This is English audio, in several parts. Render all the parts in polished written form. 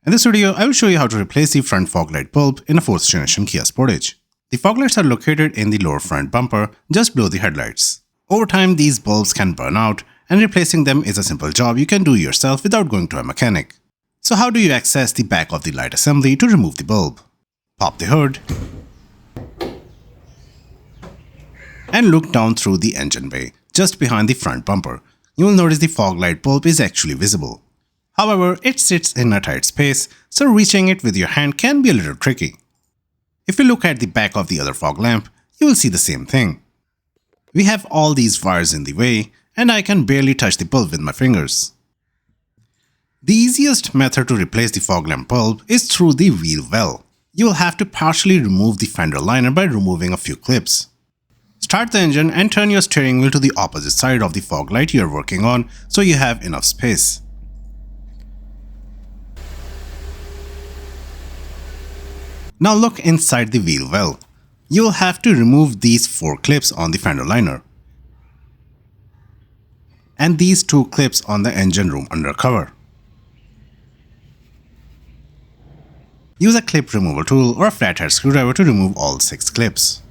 In this video, I will show you how to replace the front fog light bulb in a 4th generation Kia Sportage. The fog lights are located in the lower front bumper just below the headlights. Over time, these bulbs can burn out, and replacing them is a simple job you can do yourself without going to a mechanic. So how do you access the back of the light assembly to remove the bulb? Pop the hood and look down through the engine bay, just behind the front bumper. You will notice the fog light bulb is actually visible. However, it sits in a tight space, so reaching it with your hand can be a little tricky. If you look at the back of the other fog lamp, you will see the same thing. We have all these wires in the way, and I can barely touch the bulb with my fingers. The easiest method to replace the fog lamp bulb is through the wheel well. You will have to partially remove the fender liner by removing a few clips. Start the engine and turn your steering wheel to the opposite side of the fog light you are working on so you have enough space. Now look inside the wheel well. You will have to remove these 4 clips on the fender liner and these 2 clips on the engine room undercover. Use a clip removal tool or a flathead screwdriver to remove all 6 clips.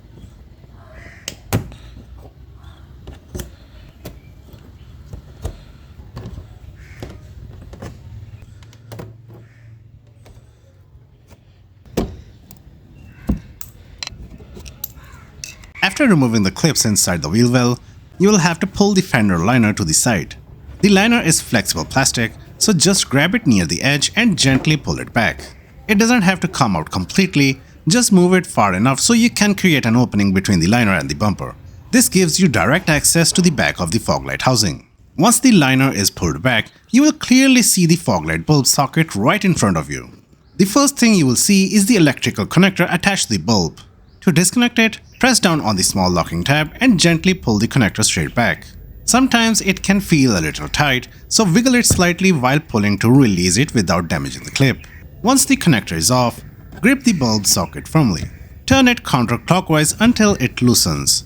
After removing the clips inside the wheel well, you will have to pull the fender liner to the side. The liner is flexible plastic, so just grab it near the edge and gently pull it back. It doesn't have to come out completely, just move it far enough so you can create an opening between the liner and the bumper. This gives you direct access to the back of the fog light housing. Once the liner is pulled back, you will clearly see the fog light bulb socket right in front of you. The first thing you will see is the electrical connector attached to the bulb. To disconnect it, press down on the small locking tab and gently pull the connector straight back. Sometimes it can feel a little tight, so wiggle it slightly while pulling to release it without damaging the clip. Once the connector is off, grip the bulb socket firmly. Turn it counterclockwise until it loosens.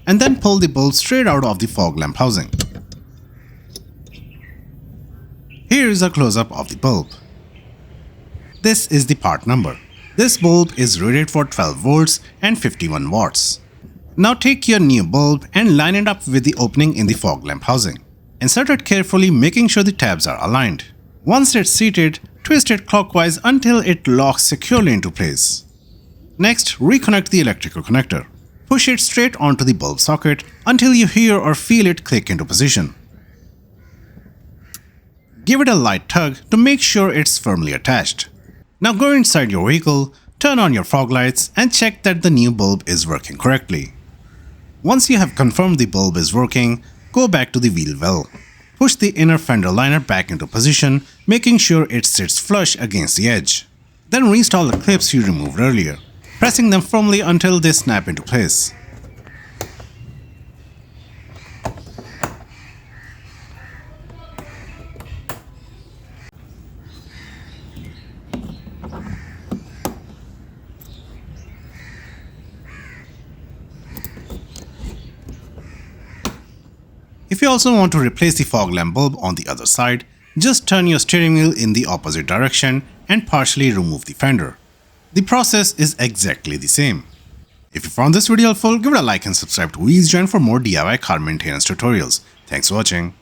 And then pull the bulb straight out of the fog lamp housing. Here is a close-up of the bulb. This is the part number. This bulb is rated for 12 volts and 51 watts. Now take your new bulb and line it up with the opening in the fog lamp housing. Insert it carefully, making sure the tabs are aligned. Once it's seated, twist it clockwise until it locks securely into place. Next, reconnect the electrical connector. Push it straight onto the bulb socket until you hear or feel it click into position. Give it a light tug to make sure it's firmly attached. Now go inside your vehicle, turn on your fog lights and check that the new bulb is working correctly. Once you have confirmed the bulb is working, go back to the wheel well. Push the inner fender liner back into position, making sure it sits flush against the edge. Then reinstall the clips you removed earlier, pressing them firmly until they snap into place. If you also want to replace the fog lamp bulb on the other side, just turn your steering wheel in the opposite direction and partially remove the fender. The process is exactly the same. If you found this video helpful, give it a like and subscribe to EasyJoin for more DIY car maintenance tutorials. Thanks for watching.